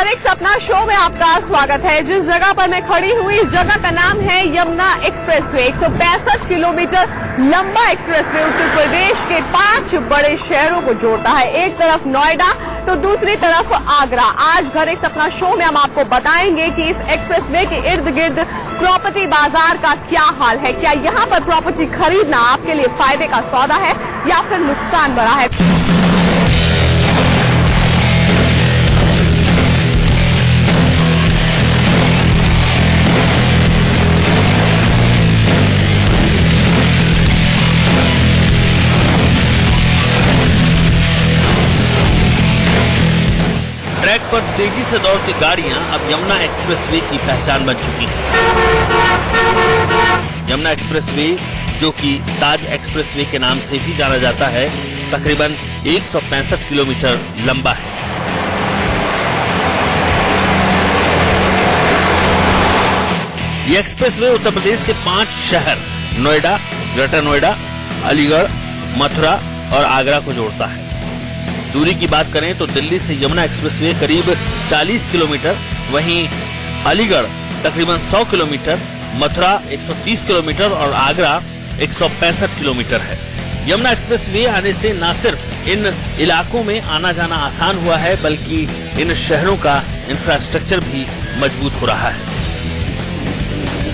घर एक सपना शो में आपका स्वागत है। जिस जगह पर मैं खड़ी हुई इस जगह का नाम है यमुना एक्सप्रेसवे। 165 किलोमीटर लंबा एक्सप्रेसवे उत्तर प्रदेश के 5 बड़े शहरों को जोड़ता है। एक तरफ नोएडा तो दूसरी तरफ आगरा। आज घर एक सपना शो में हम आपको बताएंगे कि इस एक्सप्रेसवे के इर्द गिर्द प्रॉपर्टी बाजार का क्या हाल है। क्या यहाँ पर प्रॉपर्टी खरीदना आपके लिए फायदे का सौदा है या फिर नुकसान भरा है। ट्रैक पर तेजी से दौड़ती गाड़ियां अब यमुना एक्सप्रेसवे की पहचान बन चुकी हैं। यमुना एक्सप्रेसवे, जो कि ताज एक्सप्रेसवे के नाम से भी जाना जाता है, तकरीबन 165 किलोमीटर लंबा है। ये एक्सप्रेसवे उत्तर प्रदेश के 5 शहर नोएडा, ग्रेटर नोएडा, अलीगढ़, मथुरा और आगरा को जोड़ता है। दूरी की बात करें तो दिल्ली से यमुना एक्सप्रेसवे करीब 40 किलोमीटर, वहीं अलीगढ़ तकरीबन 100 किलोमीटर, मथुरा 130 किलोमीटर और आगरा 165 किलोमीटर है। यमुना एक्सप्रेसवे आने से न सिर्फ इन इलाकों में आना जाना आसान हुआ है, बल्कि इन शहरों का इंफ्रास्ट्रक्चर भी मजबूत हो रहा है।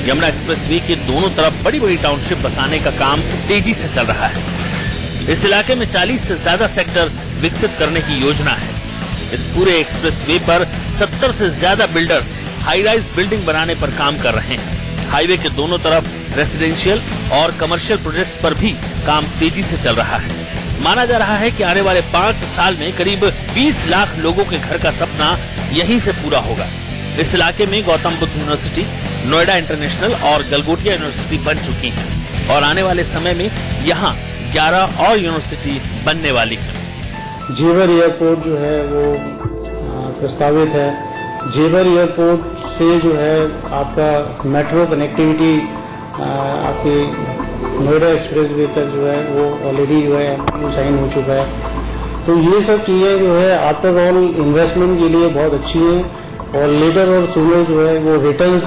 यमुना एक्सप्रेसवे के दोनों तरफ बड़ी बड़ी टाउनशिप बसाने का काम तेजी से चल रहा है। इस इलाके में 40 से ज्यादा सेक्टर विकसित करने की योजना है। इस पूरे एक्सप्रेसवे पर 70 से ज्यादा बिल्डर्स हाई राइज बिल्डिंग बनाने पर काम कर रहे हैं। हाईवे के दोनों तरफ रेसिडेंशियल और कमर्शियल प्रोजेक्ट्स पर भी काम तेजी से चल रहा है। माना जा रहा है कि आने वाले 5 साल में करीब 20 लाख लोगों के घर का सपना यहीं से पूरा होगा। इस इलाके में गौतम बुद्ध यूनिवर्सिटी, नोएडा इंटरनेशनल और गलगोटिया यूनिवर्सिटी बन चुकी है और आने वाले समय में यहाँ 11 और यूनिवर्सिटी बनने वाली है। जेवर एयरपोर्ट जो है वो प्रस्तावित है। जेवर एयरपोर्ट से जो है आपका मेट्रो कनेक्टिविटी आपके नोएडा एक्सप्रेसवे तक जो है वो ऑलरेडी जो है साइन हो चुका है। तो ये सब चीज़ें जो है आफ्टर ऑल इन्वेस्टमेंट के लिए बहुत अच्छी हैं और लेटर और सूनर जो है वो रिटर्न्स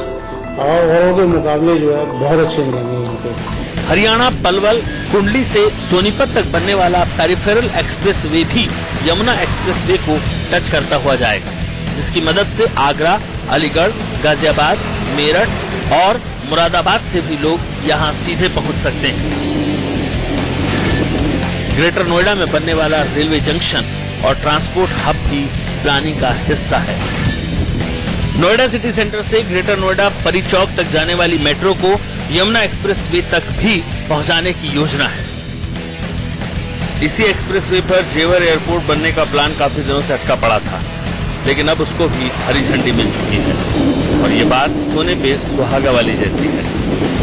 औरों के मुकाबले जो है बहुत अच्छे मिलेंगे यहाँ पे। हरियाणा पलवल कुंडली से सोनीपत तक बनने वाला पेरिफेरल एक्सप्रेसवे भी यमुना एक्सप्रेसवे को टच करता हुआ जाएगा, जिसकी मदद से आगरा, अलीगढ़, गाजियाबाद, मेरठ और मुरादाबाद से भी लोग यहां सीधे पहुंच सकते हैं। ग्रेटर नोएडा में बनने वाला रेलवे जंक्शन और ट्रांसपोर्ट हब भी प्लानिंग का हिस्सा है। नोएडा सिटी सेंटर से ग्रेटर नोएडा परी चौक तक जाने वाली मेट्रो को यमुना एक्सप्रेसवे तक भी पहुंचाने की योजना है। इसी एक्सप्रेसवे पर जेवर एयरपोर्ट बनने का प्लान काफी दिनों से अटका पड़ा था, लेकिन अब उसको भी हरी झंडी मिल चुकी है और ये बात सोने पे सुहागा वाली जैसी है।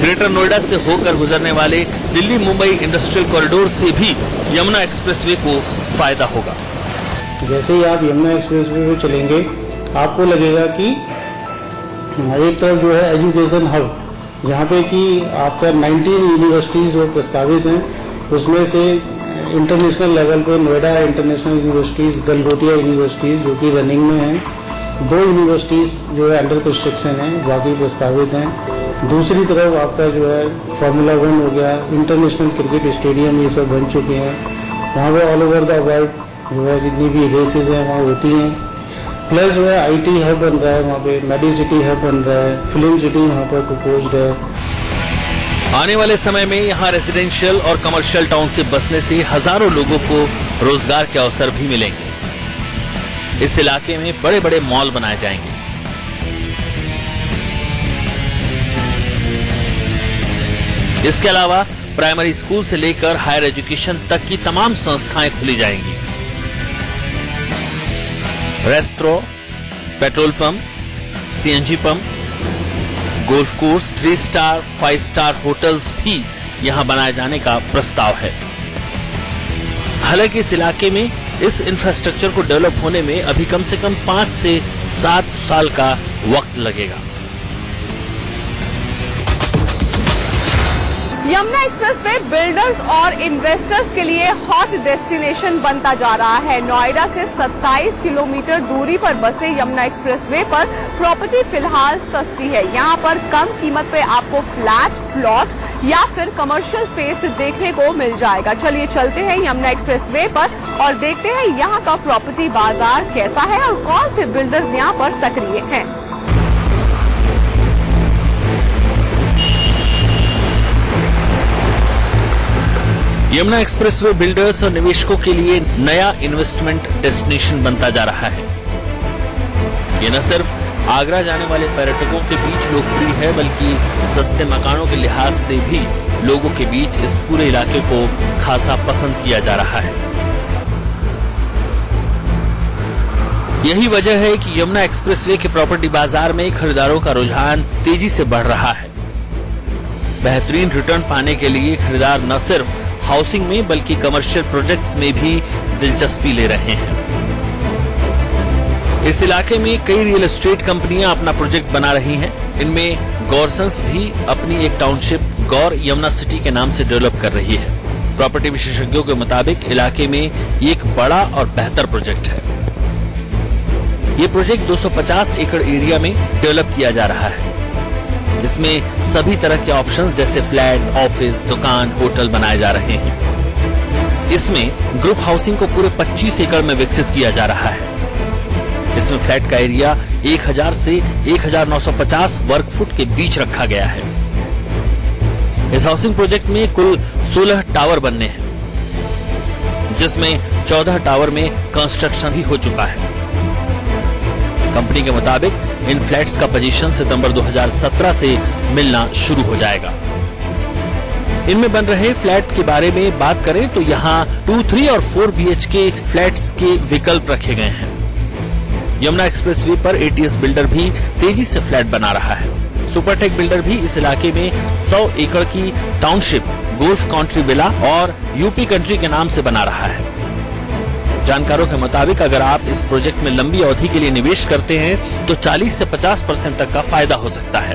ग्रेटर नोएडा से होकर गुजरने वाले दिल्ली मुंबई इंडस्ट्रियल कॉरिडोर से भी यमुना एक्सप्रेसवे को फायदा होगा। जैसे ही आप यमुना एक्सप्रेसवे पे चलेंगे आपको लगेगा कि एक तरफ जो है एजुकेशन हब, जहाँ पे कि आपका 19 यूनिवर्सिटीज जो प्रस्तावित हैं, उसमें से इंटरनेशनल लेवल पे Noida international universities, Galgotia universities जो कि रनिंग में हैं, 2 यूनिवर्सिटीज जो है अंडर कंस्ट्रक्शन है, बाकी प्रस्तावित हैं। दूसरी तरफ आपका जो है फार्मूला 1 हो गया, इंटरनेशनल क्रिकेट स्टेडियम, ये सब बन चुके हैं। वहाँ पे ऑल ओवर द वर्ल्ड जो है जितनी भी रेसेज हैं वहाँ होती हैं। प्लस जो है IT हब बन रहा है, वहाँ पे मेडिसिटी हब बन रहा है, फिल्म सिटी वहाँ पर प्रपोज्ड है। आने वाले समय में यहाँ रेसिडेंशियल और कमर्शियल टाउनशिप बसने से हजारों लोगों को रोजगार के अवसर भी मिलेंगे। इस इलाके में बड़े बड़े मॉल बनाए जाएंगे। इसके अलावा प्राइमरी स्कूल से लेकर हायर एजुकेशन तक की तमाम संस्थाएं खुली जाएंगी। Restaurant, petrol pump, CNG pump, golf course, 3 star, 5 star hotels भी यहां बनाए जाने का प्रस्ताव है। हालांकि इस इलाके में इस इंफ्रास्ट्रक्चर को डेवलप होने में अभी कम से कम 5 से 7 साल का वक्त लगेगा। यमुना एक्सप्रेसवे बिल्डर्स और इन्वेस्टर्स के लिए हॉट डेस्टिनेशन बनता जा रहा है। नोएडा से 27 किलोमीटर दूरी पर बसे यमुना एक्सप्रेसवे पर प्रॉपर्टी फिलहाल सस्ती है। यहाँ पर कम कीमत पे आपको फ्लैट, प्लॉट या फिर कमर्शियल स्पेस देखने को मिल जाएगा। चलिए चलते हैं यमुना एक्सप्रेसवे पर और देखते हैं यहाँ का प्रॉपर्टी बाजार कैसा है और कौन से बिल्डर्स यहाँ पर सक्रिय हैं। यमुना एक्सप्रेसवे बिल्डर्स और निवेशकों के लिए नया इन्वेस्टमेंट डेस्टिनेशन बनता जा रहा है। ये न सिर्फ आगरा जाने वाले पर्यटकों के बीच लोकप्रिय है, बल्कि सस्ते मकानों के लिहाज से भी लोगों के बीच इस पूरे इलाके को खासा पसंद किया जा रहा है। यही वजह है कि यमुना एक्सप्रेसवे के प्रॉपर्टी बाजार में खरीदारों का रुझान तेजी से बढ़ रहा है। बेहतरीन रिटर्न पाने के लिए खरीदार न सिर्फ हाउसिंग में बल्कि कमर्शियल प्रोजेक्ट्स में भी दिलचस्पी ले रहे हैं। इस इलाके में कई रियल एस्टेट कंपनियां अपना प्रोजेक्ट बना रही हैं। इनमें गौरसंस भी अपनी एक टाउनशिप गौर यमुना सिटी के नाम से डेवलप कर रही है। प्रॉपर्टी विशेषज्ञों के मुताबिक इलाके में ये एक बड़ा और बेहतर प्रोजेक्ट है। ये प्रोजेक्ट 250 एकड़ एरिया में डेवलप किया जा रहा है। इसमें सभी तरह के ऑप्शंस जैसे फ्लैट, ऑफिस, दुकान, होटल बनाए जा रहे हैं। इसमें ग्रुप हाउसिंग को पूरे 25 एकड़ में विकसित किया जा रहा है। इसमें फ्लैट का एरिया 1000 से 1950 वर्ग फुट के बीच रखा गया है। इस हाउसिंग प्रोजेक्ट में कुल 16 टावर बनने हैं, जिसमें 14 टावर में कंस्ट्रक्शन ही हो चुका है। कंपनी के मुताबिक इन फ्लैट्स का पोजीशन सितंबर 2017 से मिलना शुरू हो जाएगा। इनमें बन रहे फ्लैट के बारे में बात करें तो यहाँ 2, 3 और 4 BHK फ्लैट्स के विकल्प रखे गए हैं। यमुना एक्सप्रेसवे पर ATS बिल्डर भी तेजी से फ्लैट बना रहा है। सुपरटेक बिल्डर भी इस इलाके में 100 एकड़ की टाउनशिप गोल्फ कंट्री विला और यूपी कंट्री के नाम से बना रहा है। जानकारों के मुताबिक अगर आप इस प्रोजेक्ट में लंबी अवधि के लिए निवेश करते हैं तो 40 से 50% तक का फायदा हो सकता है।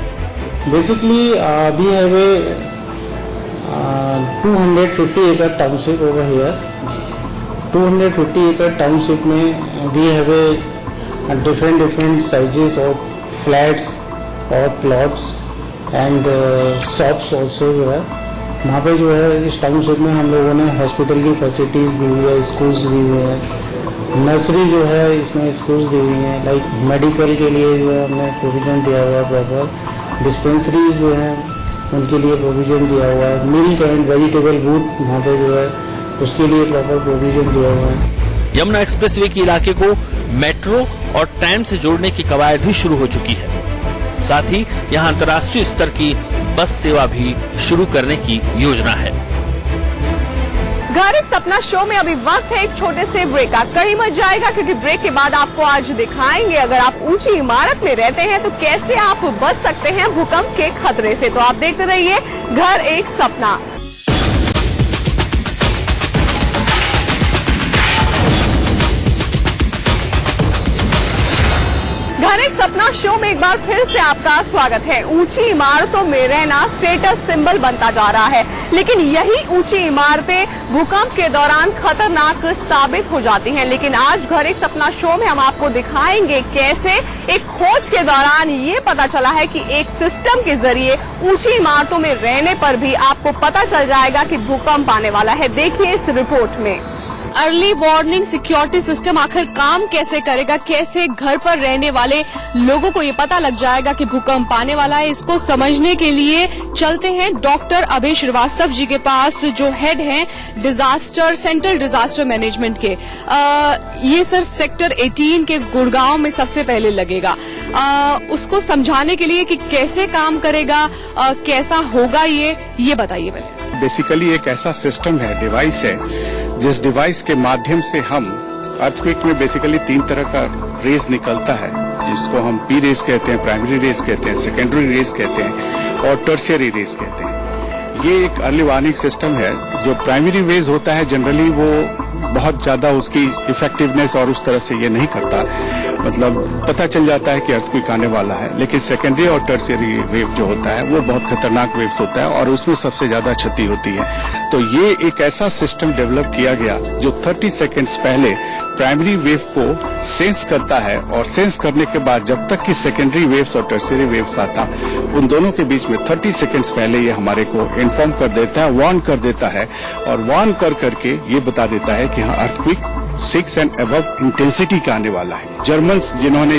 Basically we have a 250 acre township over here. 250 acre township में we have a different sizes of flats और plots and shops also जो है। वहाँ पे जो है इस टाउनशिप में हम लोगों ने हॉस्पिटल की फैसिलिटीज दी हुई है, स्कूल्स दी हुई है, नर्सरी जो है इसमें स्कूल्स दी हुई हैं, लाइक मेडिकल के लिए जो है हमने प्रोविजन दिया हुआ है, प्रॉपर डिस्पेंसरीज जो हैं उनके लिए प्रोविजन दिया हुआ है, मिल्क एंड वेजिटेबल बूथ वहाँ पे जो है उसके लिए प्रॉपर प्रोविजन दिया हुआ है। यमुना एक्सप्रेसवे के इलाके को मेट्रो और ट्रेन से जोड़ने की कवायद भी शुरू हो चुकी है। साथ ही यहाँ अंतर्राष्ट्रीय स्तर की बस सेवा भी शुरू करने की योजना है। घर एक सपना शो में अभी वक्त है एक छोटे से ब्रेक का। कहीं मत जाएगा क्योंकि ब्रेक के बाद आपको आज दिखाएंगे अगर आप ऊंची इमारत में रहते हैं तो कैसे आप बच सकते हैं भूकंप के खतरे से। तो आप देखते रहिए घर एक सपना। घर एक सपना शो में एक बार फिर से आपका स्वागत है। ऊंची इमारतों में रहना स्टेटस सिंबल बनता जा रहा है, लेकिन यही ऊंची इमारतें भूकंप के दौरान खतरनाक साबित हो जाती हैं। लेकिन आज घर एक सपना शो में हम आपको दिखाएंगे कैसे एक खोज के दौरान ये पता चला है कि एक सिस्टम के जरिए ऊंची इमारतों में रहने पर भी आपको पता चल जाएगा कि भूकंप आने वाला है। देखिए इस रिपोर्ट में। अर्ली वार्निंग सिक्योरिटी सिस्टम आखिर काम कैसे करेगा, कैसे घर पर रहने वाले लोगों को ये पता लग जाएगा कि भूकंप आने वाला है, इसको समझने के लिए चलते हैं डॉक्टर अभय श्रीवास्तव जी के पास जो हेड हैं डिजास्टर सेंट्रल डिजास्टर मैनेजमेंट के। ये सर सेक्टर 18 के गुड़गांव में सबसे पहले लगेगा। उसको समझाने के लिए कि कैसे काम करेगा, कैसा होगा ये बताइए पहले। बेसिकली एक ऐसा सिस्टम है, डिवाइस है, जिस डिवाइस के माध्यम से हम अर्थक्वेक में बेसिकली 3 तरह का रेज निकलता है, जिसको हम पी रेज कहते हैं, प्राइमरी रेज कहते हैं, सेकेंडरी रेज कहते हैं और टर्शियरी रेज कहते हैं। ये एक अर्ली वार्निंग सिस्टम है। जो प्राइमरी रेज होता है जनरली वो बहुत ज्यादा उसकी इफेक्टिवनेस और उस तरह से ये नहीं करता, मतलब पता चल जाता है कि अर्थक्वेक आने वाला है। लेकिन सेकेंडरी और टर्शियरी वेव जो होता है वो बहुत खतरनाक वेव्स होता है और उसमें सबसे ज्यादा क्षति होती है। तो ये एक ऐसा सिस्टम डेवलप किया गया जो 30 सेकेंड्स पहले प्राइमरी वेव को सेंस करता है और सेंस करने के बाद जब तक कि सेकेंडरी वेव्स और टर्शियरी वेव्स आता, उन दोनों के बीच में 30 सेकेंड्स पहले ये हमारे को इन्फॉर्म कर देता है, वार्न कर देता है और वार्न कर करके ये बता देता है कि हाँ अर्थक्वेक 6 एंड अबव इंटेंसिटी का आने वाला है। जर्मन्स जिन्होंने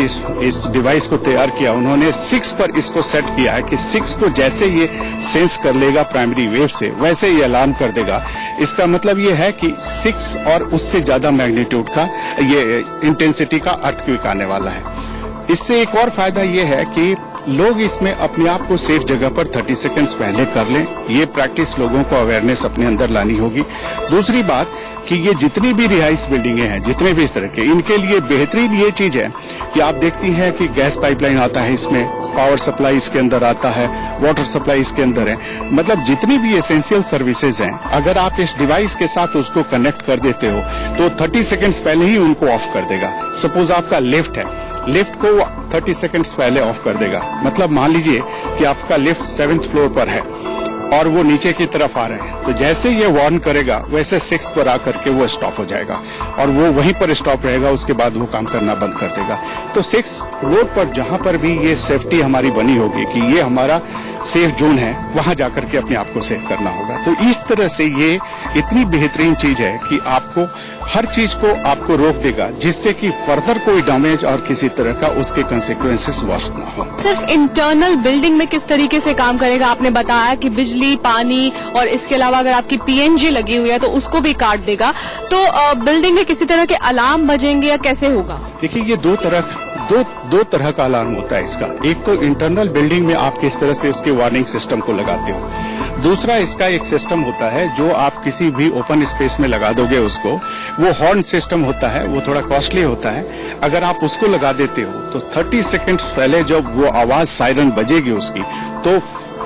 इस डिवाइस को तैयार किया उन्होंने 6 पर इसको सेट किया है कि 6 को जैसे ये सेंस कर लेगा प्राइमरी वेव से वैसे ये अलार्म कर देगा। इसका मतलब ये है कि 6 और उससे ज्यादा मैग्नीट्यूड का ये इंटेंसिटी का अर्थक्वेक आने वाला है। इससे एक और फायदा ये है कि लोग इसमें अपने आप को सेफ जगह पर 30 सेकंड्स पहले कर लें। ये प्रैक्टिस लोगों को अवेयरनेस अपने अंदर लानी होगी। दूसरी बात कि ये जितनी भी रिहाइश बिल्डिंगें हैं, जितने भी इस तरह के, इनके लिए बेहतरीन ये चीज है कि आप देखती हैं कि गैस पाइपलाइन आता है, इसमें पावर सप्लाई इसके अंदर आता है, वाटर सप्लाई इसके अंदर है। मतलब जितनी भी एसेंशियल सर्विसेज हैं, अगर आप इस डिवाइस के साथ उसको कनेक्ट कर देते हो तो 30 सेकंड्स पहले ही उनको ऑफ कर देगा। सपोज आपका लिफ्ट है, लिफ्ट को 30 सेकंड्स पहले ऑफ कर देगा। मतलब मान लीजिए कि आपका लिफ्ट 7th फ्लोर पर है और वो नीचे की तरफ आ रहे हैं, तो जैसे ये वार्न करेगा वैसे 6th पर आकर के वो स्टॉप हो जाएगा और वो वहीं पर स्टॉप रहेगा। उसके बाद वो काम करना बंद कर देगा। तो 6th फ्लोर पर जहां पर भी ये सेफ्टी हमारी बनी होगी कि ये हमारा सेफ जोन है, वहां जाकर के अपने आप को सेफ करना होगा। तो इस तरह से ये इतनी बेहतरीन चीज है कि आपको हर चीज को आपको रोक देगा जिससे कि फर्दर कोई डैमेज और किसी तरह का उसके कंसिक्वेंसेस वर्स्ट ना हो। सिर्फ इंटरनल बिल्डिंग में किस तरीके से काम करेगा? आपने बताया कि बिजली, पानी और इसके अलावा अगर आपकी पीएनजी लगी हुई है तो उसको भी काट देगा। तो बिल्डिंग में किसी तरह के अलार्म बजेंगे या कैसे होगा? देखिए ये दो तरह का अलार्म होता है इसका। एक तो इंटरनल बिल्डिंग में आप किस तरह से उसके वार्निंग सिस्टम को लगाते हो। दूसरा इसका एक सिस्टम होता है जो आप किसी भी ओपन स्पेस में लगा दोगे उसको, वो हॉर्न सिस्टम होता है, वो थोड़ा कॉस्टली होता है। अगर आप उसको लगा देते हो तो 30 सेकंड्स पहले जब वो आवाज सायरन बजेगी उसकी तो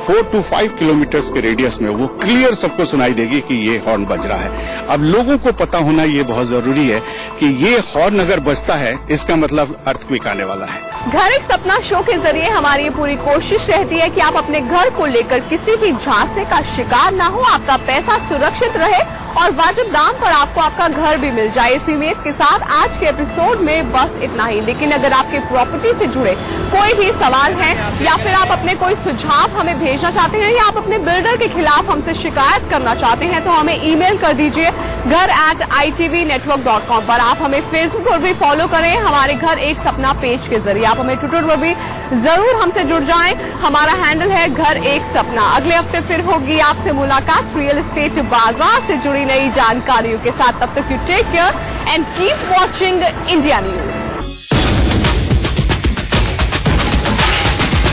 4 to 5 किलोमीटर्स के रेडियस में वो क्लियर सबको सुनाई देगी कि ये हॉर्न बज रहा है। अब लोगों को पता होना ये बहुत जरूरी है कि ये हॉर्न अगर बजता है इसका मतलब अर्थक्वेक आने वाला है। घर एक सपना शो के जरिए हमारी ये पूरी कोशिश रहती है कि आप अपने घर को लेकर किसी भी झांसे का शिकार ना हो, आपका पैसा सुरक्षित रहे और वाजिब दाम पर आपको आपका घर भी मिल जाए। इसी उम्मीद के साथ आज के एपिसोड में बस इतना ही। लेकिन अगर आपके प्रॉपर्टी से जुड़े कोई भी सवाल है या फिर आप अपने कोई सुझाव हमें भेजना चाहते हैं या आप अपने बिल्डर के खिलाफ हमसे शिकायत करना चाहते हैं तो हमें ईमेल कर दीजिए घर@itvnetwork.com पर। आप हमें फेसबुक पर भी फॉलो करें हमारे घर एक सपना पेज के जरिए। आप हमें ट्विटर पर भी जरूर हमसे जुड़ जाएं। हमारा हैंडल है घर एक सपना। अगले हफ्ते फिर होगी आपसे मुलाकात रियल एस्टेट बाजार से जुड़ी नई जानकारियों के साथ। तब तक you take care and keep watching India news.